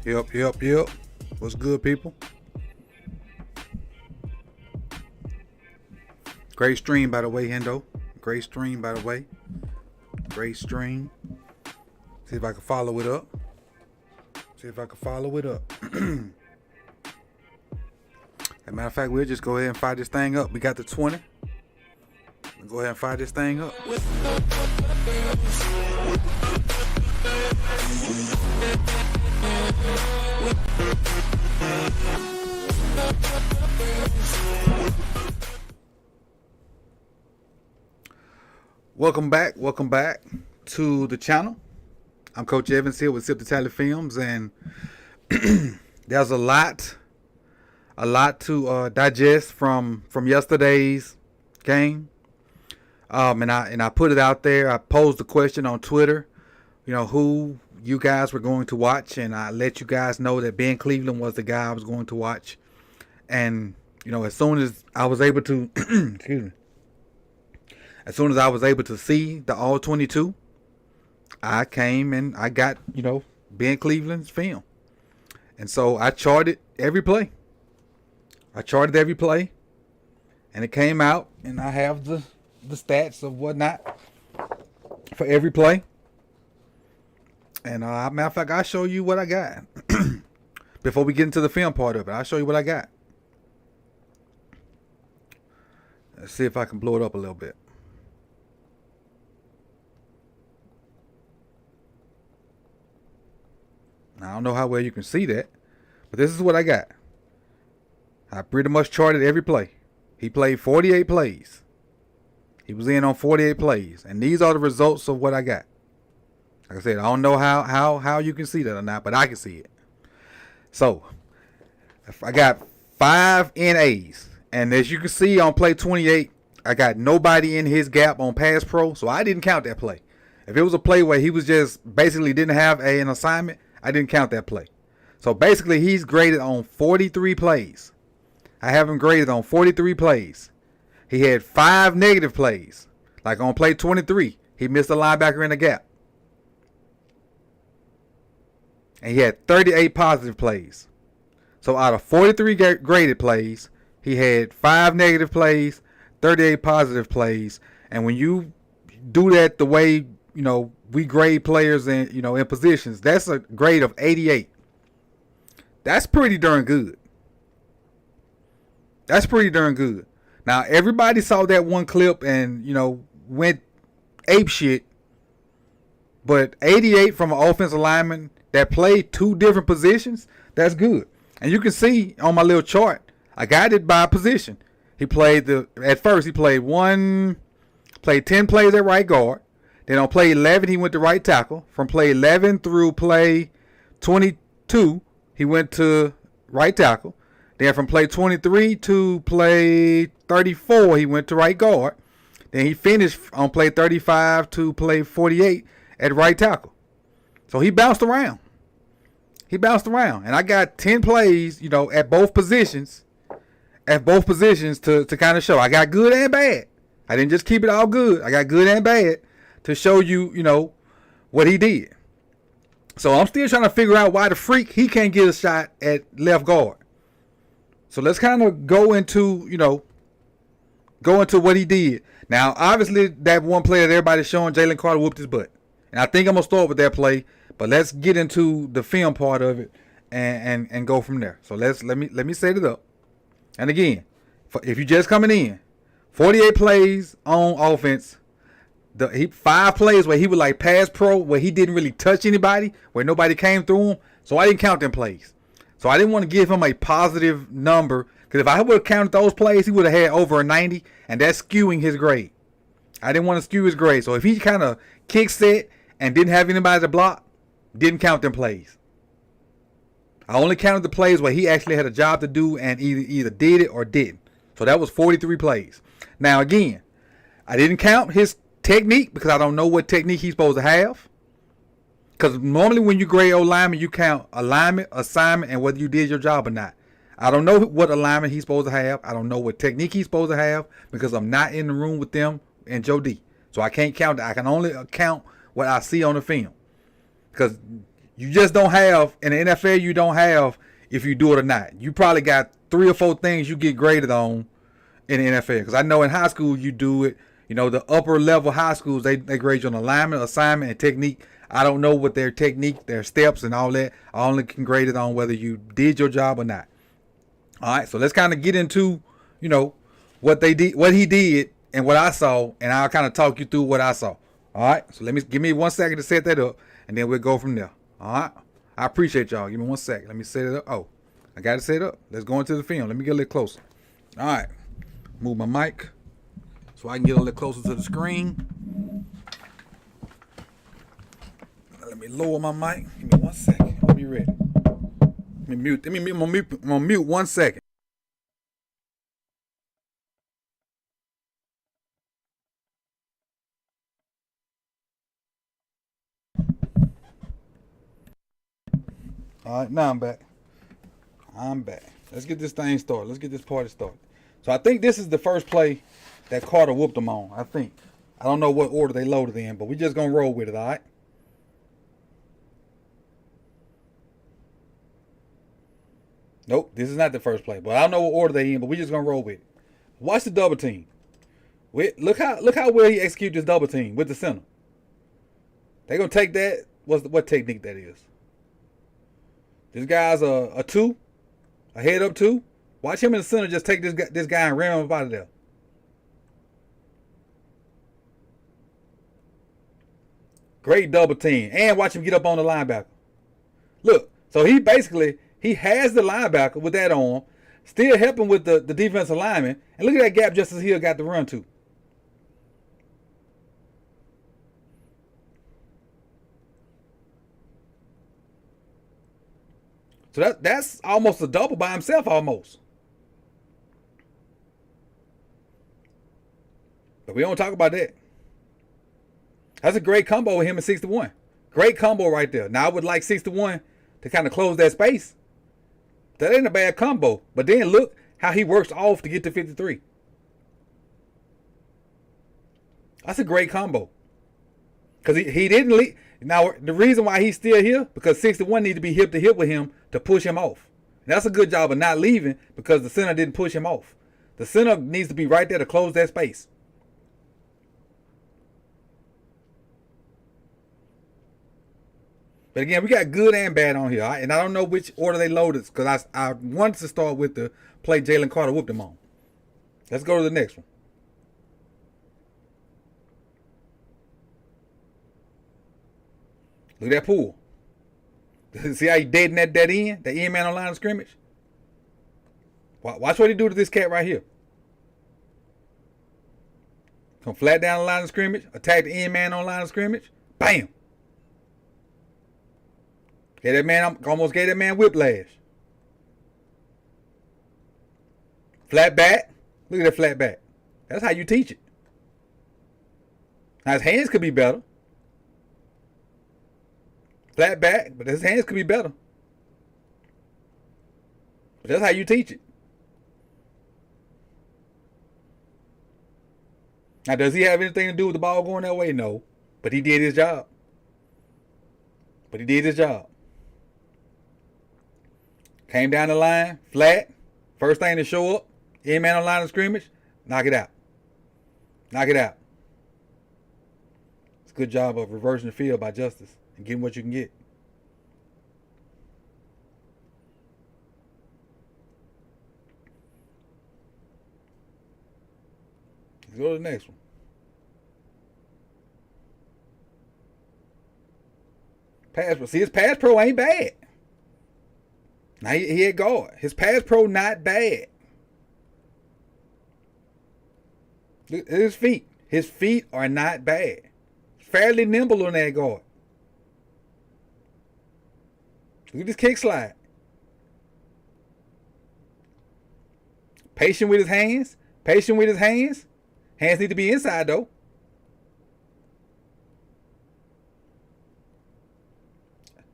Yep. What's good, people? Great stream, by the way, Hendo. Great stream, by the way. Great stream. See if I can follow it up. As a matter of fact, we'll just go ahead and fire this thing up. We got the 20. We'll go ahead and fire this thing up. Welcome back to the channel. I'm Coach Evans here with Sip the Tally Films, and there's a lot to digest from yesterday's game. And I put it out there. I posed the question on Twitter, who you guys were going to watch, and I let you guys know that Ben Cleveland was the guy I was going to watch. And as soon as I was able to, as soon as I was able to see the all 22, I came and I got Ben Cleveland's film, and so I charted every play. And it came out, and I have the stats of whatnot for every play. And matter of fact, I'll show you what I got before we get into the film part of it. I'll show you what I got. Let's see if I can blow it up a little bit. Now, I don't know how well you can see that, but this is what I got. I pretty much charted every play. He played 48 plays. He was in on 48 plays, and these are the results of what I got. Like I said, I don't know how you can see that or not, but I can see it. So, I got 5 NAs, and as you can see on play 28, I got nobody in his gap on pass pro, so I didn't count that play. If it was a play where he was just basically didn't have an assignment, I didn't count that play. So basically, he's graded on 43 plays. I have him graded on 43 plays. He had 5 negative plays. Like on play 23, he missed a linebacker in the gap. And he had 38 positive plays. So out of 43 graded plays, he had 5 negative plays, 38 positive plays. And when you do that the way, we grade players in positions, that's a grade of 88. That's pretty darn good. Now, everybody saw that one clip and, went ape shit. But 88 from an offensive lineman that played 2 different positions, that's good. And you can see on my little chart, I got it by position. At first he played 10 plays at right guard. Then on play 11, he went to right tackle. From play 11 through play 22, he went to right tackle. Then from play 23 to play 34, he went to right guard. Then he finished on play 35 to play 48 at right tackle. So he bounced around. And I got 10 plays, at both positions. To kind of show. I got good and bad. I didn't just keep it all good. I got good and bad to show you, what he did. So I'm still trying to figure out why the freak he can't get a shot at left guard. So let's kind of go into what he did. Now, obviously, that one play that everybody's showing, Jalen Carter whooped his butt. And I think I'm going to start with that play, but let's get into the film part of it and go from there. So let me set it up. And again, if you're just coming in, 48 plays on offense, 5 plays where he was like pass pro, where he didn't really touch anybody, where nobody came through him. So I didn't count them plays. So I didn't want to give him a positive number, because if I would have counted those plays, he would have had over a 90, and that's skewing his grade. I didn't want to skew his grade. So if he kind of kick set and didn't have anybody to block, didn't count them plays. I only counted the plays where he actually had a job to do and either did it or didn't. So that was 43 plays. Now again, I didn't count his technique because I don't know what technique he's supposed to have. Because normally when you grade O-lineman, you count alignment, assignment, and whether you did your job or not. I don't know what alignment he's supposed to have. I don't know what technique he's supposed to have because I'm not in the room with them and Joe D. So I can't count that. I can only count what I see on the film. Because You just don't have, in the NFL, you don't have if you do it or not. You probably got 3 or 4 things you get graded on in the NFL. Because I know in high school you do it. You know, the upper level high schools, they grade you on alignment, assignment, and technique. I don't know what their technique, their steps, and all that. I only can grade it on whether you did your job or not. All right, so let's kind of get into, you know, what they did, what he did, and what I saw, and I'll kind of talk you through what I saw. All right, so give me 1 second to set that up, and then we'll go from there. All right, I appreciate y'all. Give me 1 second. Let me set it up. Oh, I got it set up. Let's go into the film. Let me get a little closer. All right, move my mic so I can get a little closer to the screen. Let me lower my mic. Give me 1 second. Let me ready. Let me mute. I'm gonna mute 1 second. All right, now I'm back. Let's get this thing started. Let's get this party started. So I think this is the first play that Carter whooped them on. I think. I don't know what order they loaded in, but we just gonna roll with it. All right. Nope, this is not the first play, but I don't know what order they in, but we just gonna roll with it. Watch the double team. Look how well he executes this double team with the center. They gonna take that. What technique that is? This guy's a 2, a head up 2. Watch him in the center just take this guy and ram him up out of there. Great double team, and watch him get up on the linebacker. Look, so he has the linebacker with that arm, still helping with the defensive lineman. And look at that gap just as Hill got the run to. So that's almost a double by himself almost. But we don't talk about that. That's a great combo with him at 61. Great combo right there. Now I would like 61 to kind of close that space. That ain't a bad combo. But then look how he works off to get to 53. That's a great combo. Because he didn't leave. Now, the reason why he's still here, because 61 needs to be hip to hip with him to push him off. And that's a good job of not leaving because the center didn't push him off. The center needs to be right there to close that space. But again, we got good and bad on here. And I don't know which order they loaded because I wanted to start with the play Jalen Carter whooped him on. Let's go to the next one. Look at that pool. See how he dead in that end? That end man on line of scrimmage? Watch what he do to this cat right here. Come flat down the line of scrimmage. Attack the end man on line of scrimmage. Bam. Almost gave that man whiplash. Flat back. Look at that flat back. That's how you teach it. Now his hands could be better. Flat back, but his hands could be better. But that's how you teach it. Now, does he have anything to do with the ball going that way? No. But he did his job. Came down the line, flat. First thing to show up. In man on line of scrimmage. Knock it out. It's a good job of reversing the field by Justice and getting what you can get. Let's go to the next one. Pass pro. See, his pass pro ain't bad. Now he had guard. His pass pro not bad. Look at his feet. His feet are not bad. Fairly nimble on that guard. Look at this kick slide. Patient with his hands. Hands need to be inside though.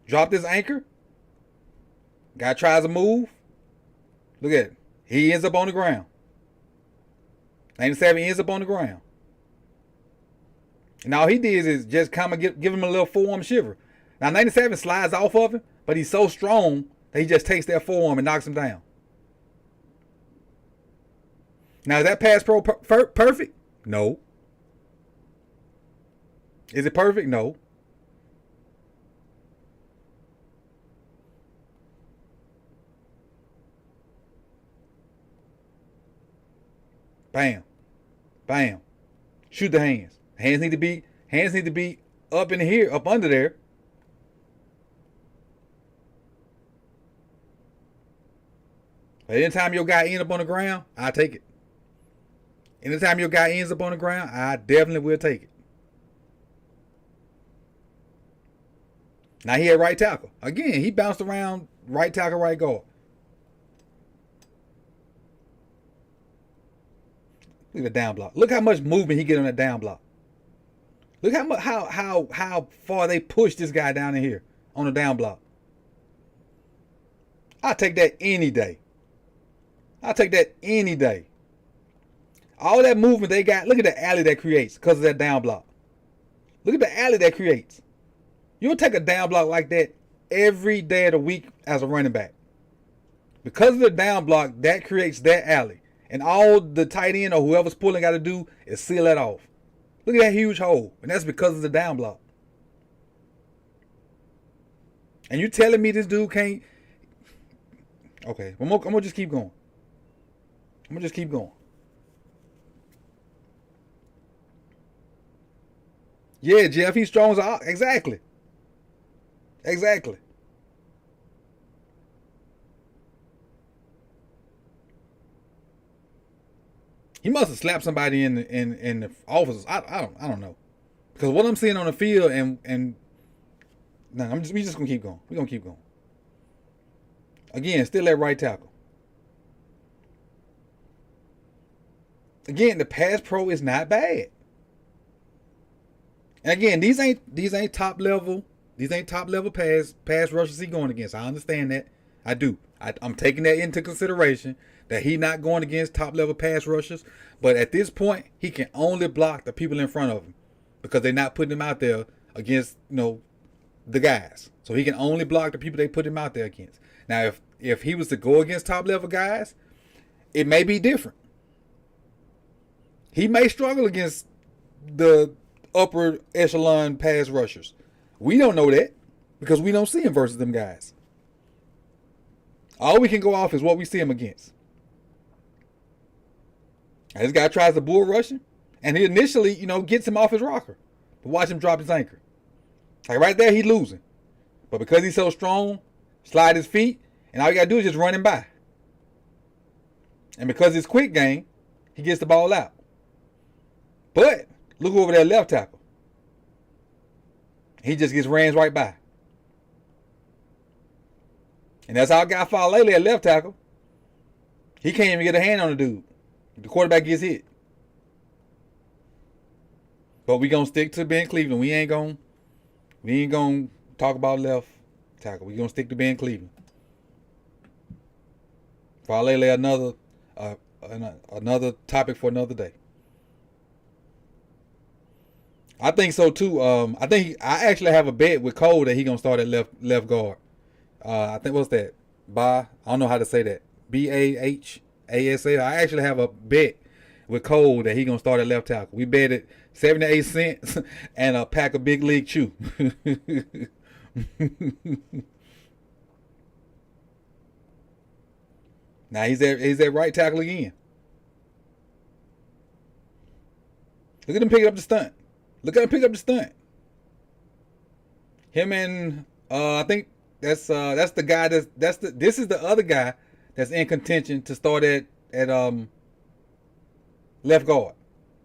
Drop this anchor. Guy tries to move. Look at it. He ends up on the ground. 97 ends up on the ground. And all he did is just kind of give him a little forearm shiver. Now 97 slides off of him, but he's so strong that he just takes that forearm and knocks him down. Now is that pass pro perfect? No. Is it perfect? No. Bam. Bam. Shoot the hands. Hands need to be up in here, up under there. But anytime your guy ends up on the ground, I take it. Anytime your guy ends up on the ground, I definitely will take it. Now he had right tackle. Again, he bounced around right tackle, right guard. Look at the down block. Look how much movement he get on that down block. Look how much how far they push this guy down in here on the down block. I'll take that any day. I'll take that any day. All that movement they got, look at the alley that creates because of that down block. Look at the alley that creates. You'll take a down block like that every day of the week as a running back. Because of the down block, that creates that alley. And all the tight end or whoever's pulling got to do is seal that off. Look at that huge hole. And that's because of the down block. And you telling me this dude can't... Okay, I'm going to just keep going. I'm going to just keep going. Yeah, Jeff, he's strong as a... Exactly. Exactly. He must have slapped somebody in the offices. I don't know, because what I'm seeing on the field and no, we just gonna keep going. We're gonna keep going. Again, still at right tackle. Again, the pass pro is not bad. And again, these ain't top level. These ain't top level pass rushers he going against. I understand that. I do. I'm taking that into consideration, that he not going against top level pass rushers. But at this point, he can only block the people in front of him because they're not putting him out there against, the guys. So he can only block the people they put him out there against. Now, if he was to go against top level guys, it may be different. He may struggle against the upper echelon pass rushers. We don't know that because we don't see him versus them guys. All we can go off is what we see him against. And this guy tries to bull rush him, and he initially, gets him off his rocker. But watch him drop his anchor. Like right there, he's losing. But because he's so strong, slide his feet, and all you got to do is just run him by. And because it's quick game, he gets the ball out. But look over there left tackle. He just gets ran right by. And that's how guy Falele at left tackle. He can't even get a hand on the dude. The quarterback gets hit. But we gonna stick to Ben Cleveland. We ain't gonna talk about left tackle. We gonna stick to Ben Cleveland. Falele another topic for another day. I think so too. I actually have a bet with Cole that he gonna start at left guard. I think what's that? I don't know how to say that. BAHASA. I actually have a bet with Cole that he gonna start at left tackle. We betted 78 cents and a pack of Big League Chew. Now he's at right tackle again. Look at him picking up the stunt. Him and I think that's the guy this is the other guy that's in contention to start at left guard.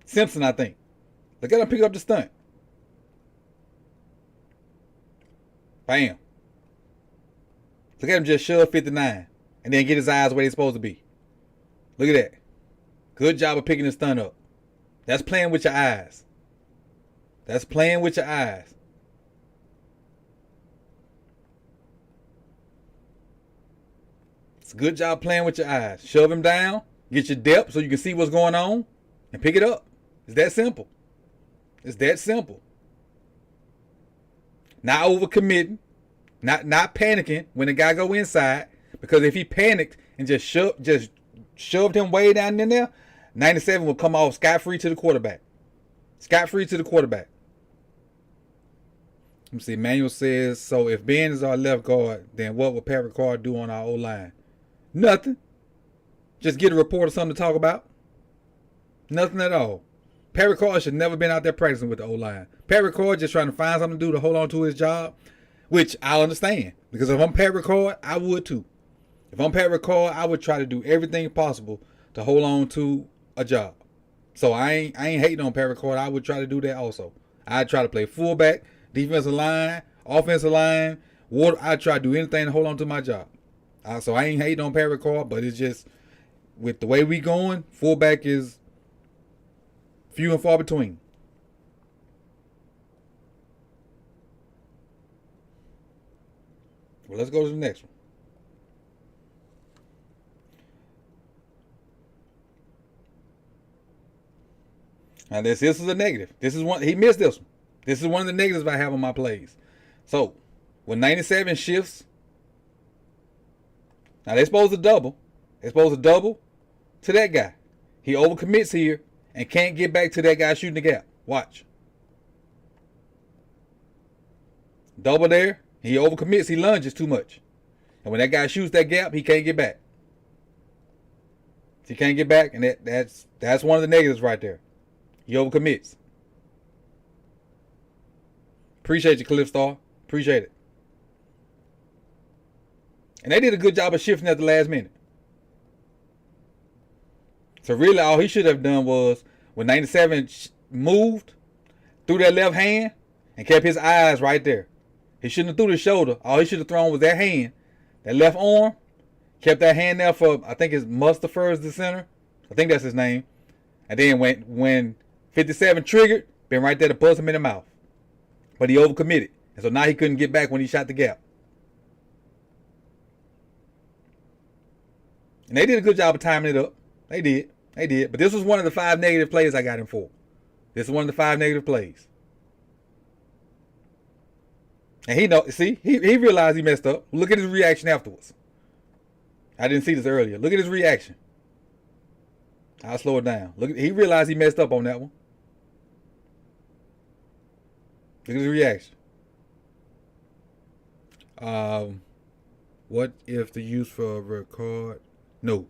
Simpson, I think. Look at him pick up the stunt. Bam. Look at him just shove 59 and then get his eyes where they're supposed to be. Look at that. Good job of picking the stunt up. That's playing with your eyes. It's a good job playing with your eyes. Shove him down, get your depth so you can see what's going on, and pick it up. It's that simple. not overcommitting, not panicking when the guy go inside. Because if he panicked and just shoved him way down in there, 97 will come off scot-free to the quarterback. Scot-free to the quarterback. Let me see. Manuel says, so if Ben is our left guard, then what will Pat Ricard do on our O-line? Nothing. Just get a report or something to talk about. Nothing at all. Pat Ricard should never been out there practicing with the O-line. Pat Ricard just trying to find something to do to hold on to his job, which I understand. Because if I'm Pat Ricard, I would too. If I'm Pat Ricard, I would try to do everything possible to hold on to a job. So I ain't hating on Pat Ricard. I would try to do that also. I'd try to play fullback, defensive line, offensive line. I'd try to do anything to hold on to my job. So I ain't hating on Pat Ricard, but it's just with the way we going, fullback is few and far between. Well, let's go to the next one. Now this is a negative. This is one he missed this one. This is one of the negatives I have on my plays. So when 97 shifts, now they're supposed to double. They're supposed to double to that guy. He overcommits here and can't get back to that guy shooting the gap. Watch. Double there. He overcommits. He lunges too much. And when that guy shoots that gap, he can't get back. He can't get back, and that's one of the negatives right there. He overcommits. Appreciate you, Cliff Star. Appreciate it. And they did a good job of shifting at the last minute. So really all he should have done was when 97 moved through that left hand and kept his eyes right there. He shouldn't have threw the shoulder. All he should have thrown was that hand, that left arm. Kept that hand there for, I think it's Mustafa is the center. I think that's his name. And then when 57 triggered, been right there to buzz him in the mouth. But he overcommitted. And so now he couldn't get back when he shot the gap. And they did a good job of timing it up. They did. But this was one of the 5 negative plays I got him for. This is one of the 5 negative plays. And he realized he messed up. Look at his reaction afterwards. I didn't see this earlier. Look at his reaction. I'll slow it down. He realized he messed up on that one. Look at his reaction. What if the use for record? No.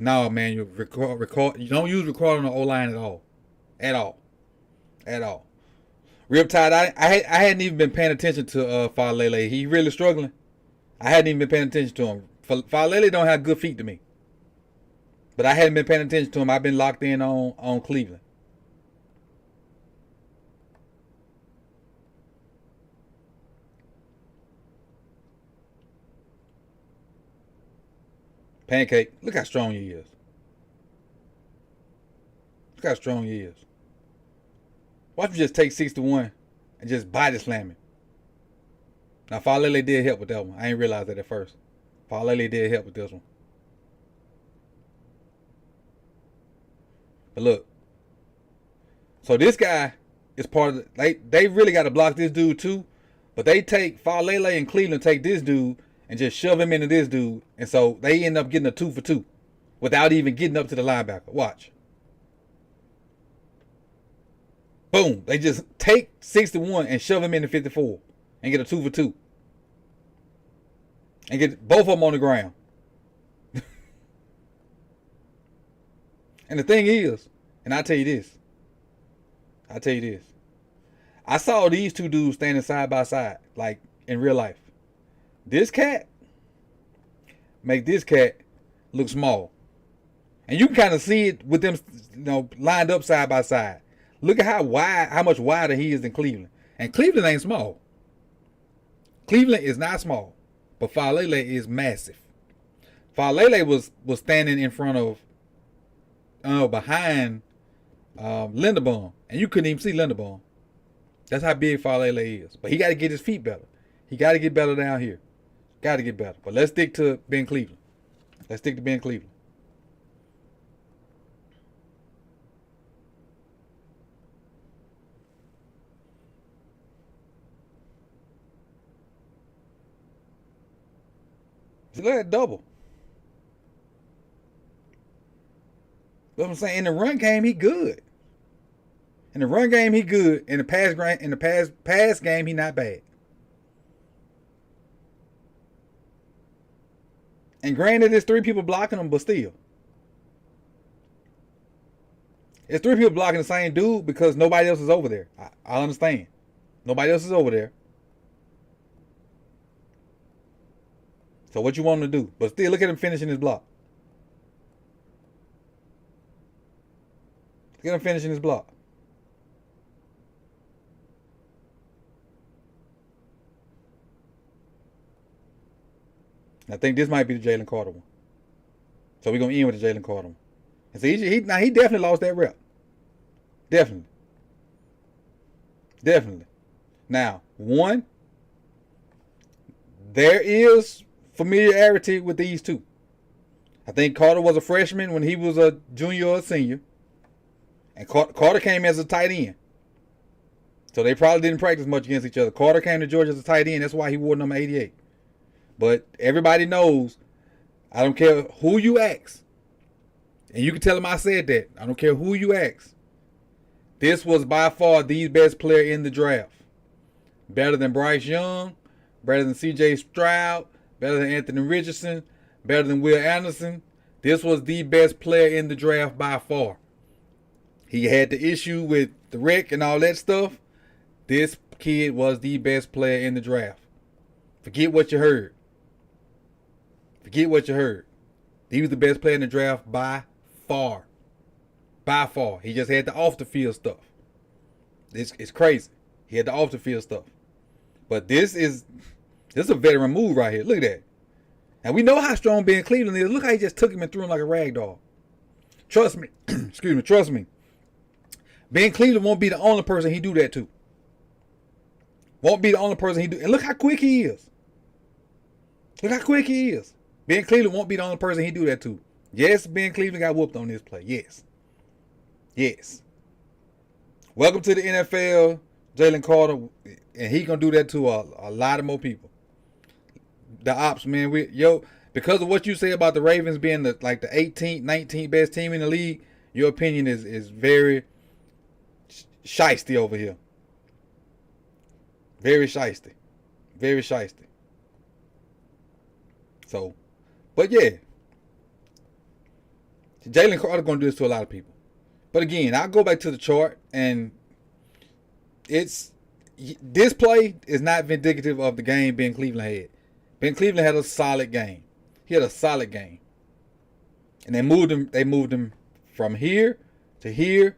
No, man, you record. You don't use record on the O-line at all. At all. Riptide, I hadn't even been paying attention to Falele. He really struggling. I hadn't even been paying attention to him. Falele don't have good feet to me. But I hadn't been paying attention to him. I've been locked in on Cleveland. Pancake, look how strong he is. Look how strong he is. Why don't you just take 61 and just body slam him? Now, Falele did help with that one. I didn't realize that at first. Falele did help with this one. But look. So this guy is part of they really got to block this dude too. But they take Falele and Cleveland take this dude and just shove him into this dude. And so they end up getting a 2 for 2 without even getting up to the linebacker. Watch. Boom. They just take 61 and shove him into 54 and get a 2 for 2. And get both of them on the ground. And the thing is, and I'll tell you this. I saw these two dudes standing side by side, like in real life. This cat make this cat look small. And you can kind of see it with them, lined up side by side. Look at how much wider he is than Cleveland. And Cleveland ain't small. Cleveland is not small. But Falele is massive. Falele was standing in front of, behind Linderbaum. And you couldn't even see Linderbaum. That's how big Falele is. But he got to get his feet better. He got to get better down here. Got to get better. But let's stick to Ben Cleveland. See, look at that double. But I'm saying in the run game, he good. In the run game, he good. In the pass game, he not bad. And granted, there's 3 people blocking him, but still. It's 3 people blocking the same dude because nobody else is over there. I understand. Nobody else is over there. So what you want him to do? But still, look at him finishing his block. Look at him finishing his block. I think this might be the Jalen Carter one. So we're going to end with the Jalen Carter one. And so he definitely lost that rep. Definitely. Definitely. Now, one, there is familiarity with these two. I think Carter was a freshman when he was a junior or a senior. And Carter came as a tight end. So they probably didn't practice much against each other. Carter came to Georgia as a tight end. That's why he wore number 88. But everybody knows, I don't care who you ask. And you can tell them I said that. I don't care who you ask. This was by far the best player in the draft. Better than Bryce Young. Better than C.J. Stroud. Better than Anthony Richardson. Better than Will Anderson. This was the best player in the draft by far. He had the issue with the wreck and all that stuff. This kid was the best player in the draft. Forget what you heard. Forget what you heard. He was the best player in the draft by far. By far. He just had the off the field stuff. It's crazy. He had the off the field stuff. But this is a veteran move right here. Look at that. And we know how strong Ben Cleveland is. Look how he just took him and threw him like a rag doll. Trust me. Excuse me. Trust me. Ben Cleveland won't be the only person he do that to. Won't be the only person he do. And look how quick he is. Look how quick he is. Ben Cleveland won't be the only person he do that to. Yes, Ben Cleveland got whooped on this play. Yes. Yes. Welcome to the NFL, Jalen Carter. And he going to do that to a lot of more people. The ops, man. Because of what you say about the Ravens being the 18th, 19th best team in the league, your opinion is very shiesty over here. Very shiesty. Very shiesty. So, but yeah. Jalen Carter going to do this to a lot of people. But again, I'll go back to the chart, and this play is not indicative of the game Ben Cleveland had. Ben Cleveland had a solid game. He had a solid game. And they moved him from here to here,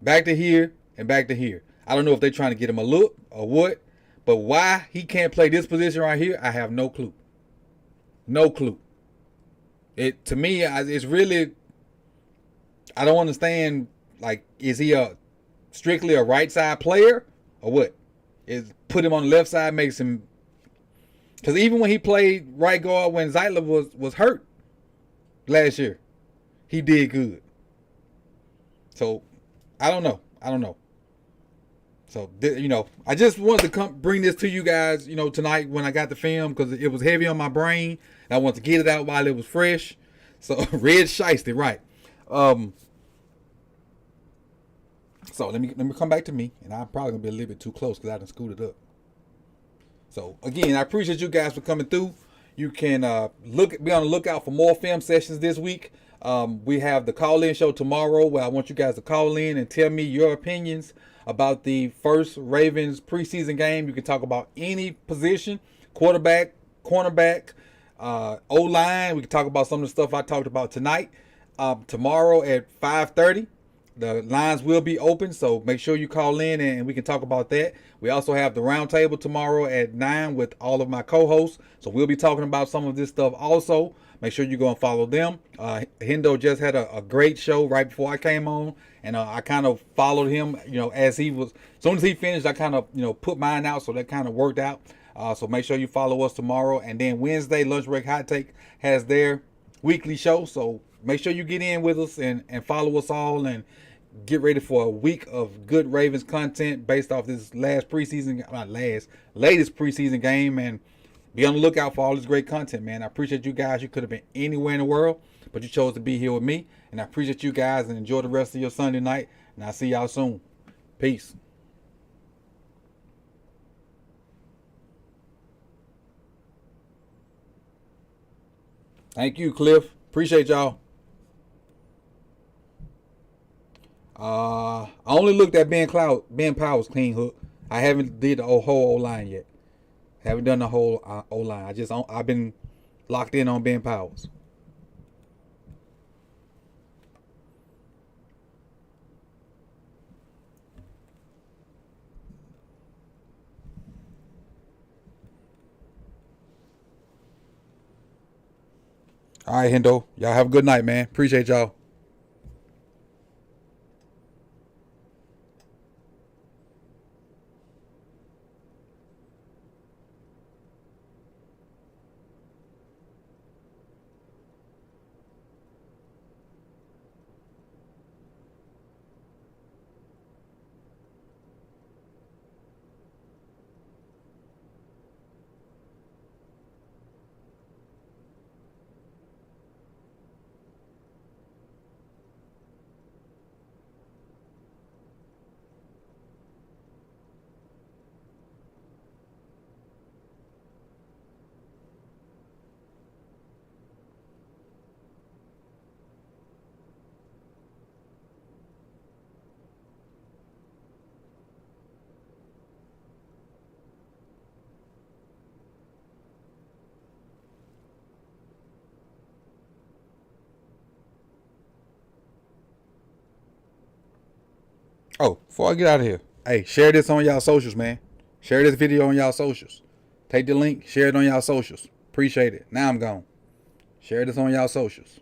back to here, and back to here. I don't know if they're trying to get him a look or what, but why he can't play this position right here, I have no clue. No clue. To me, it's really, I don't understand, is he strictly a right side player or what? Put him on the left side makes him, because even when he played right guard when Zeitler was hurt last year, he did good. So, I don't know. So, I just wanted to bring this to you guys, tonight when I got the film, because it was heavy on my brain. And I wanted to get it out while it was fresh. So, red shiesty, right. So, let me come back to me. And I'm probably going to be a little bit too close because I done scooted up. So, again, I appreciate you guys for coming through. You can be on the lookout for more film sessions this week. We have the call-in show tomorrow where I want you guys to call in and tell me your opinions about the first Ravens preseason game. You can talk about any position, quarterback, cornerback, O-line. We can talk about some of the stuff I talked about tonight. Tomorrow at 5:30, the lines will be open, so make sure you call in and we can talk about that. We also have the roundtable tomorrow at 9 with all of my co-hosts, so we'll be talking about some of this stuff also. Make sure you go and follow them. Hendo just had a great show right before I came on, and I kind of followed him, as soon as he finished, I kind of, put mine out, so that kind of worked out. So make sure you follow us tomorrow. And then Wednesday, Lunch Break Hot Take has their weekly show, so make sure you get in with us and follow us all and get ready for a week of good Ravens content based off this latest preseason game. And be on the lookout for all this great content, man. I appreciate you guys. You could have been anywhere in the world, but you chose to be here with me. And I appreciate you guys, and enjoy the rest of your Sunday night. And I'll see y'all soon. Peace. Thank you, Cliff. Appreciate y'all. I only looked at Ben Powell's clean hook. I haven't did the whole O line yet. Haven't done the whole O line. I've been locked in on Ben Powell's. All right, Hendo. Y'all have a good night, man. Appreciate y'all. Oh, before I get out of here, hey, share this on y'all socials, man. Share this video on y'all socials. Take the link, share it on y'all socials. Appreciate it. Now I'm gone. Share this on y'all socials.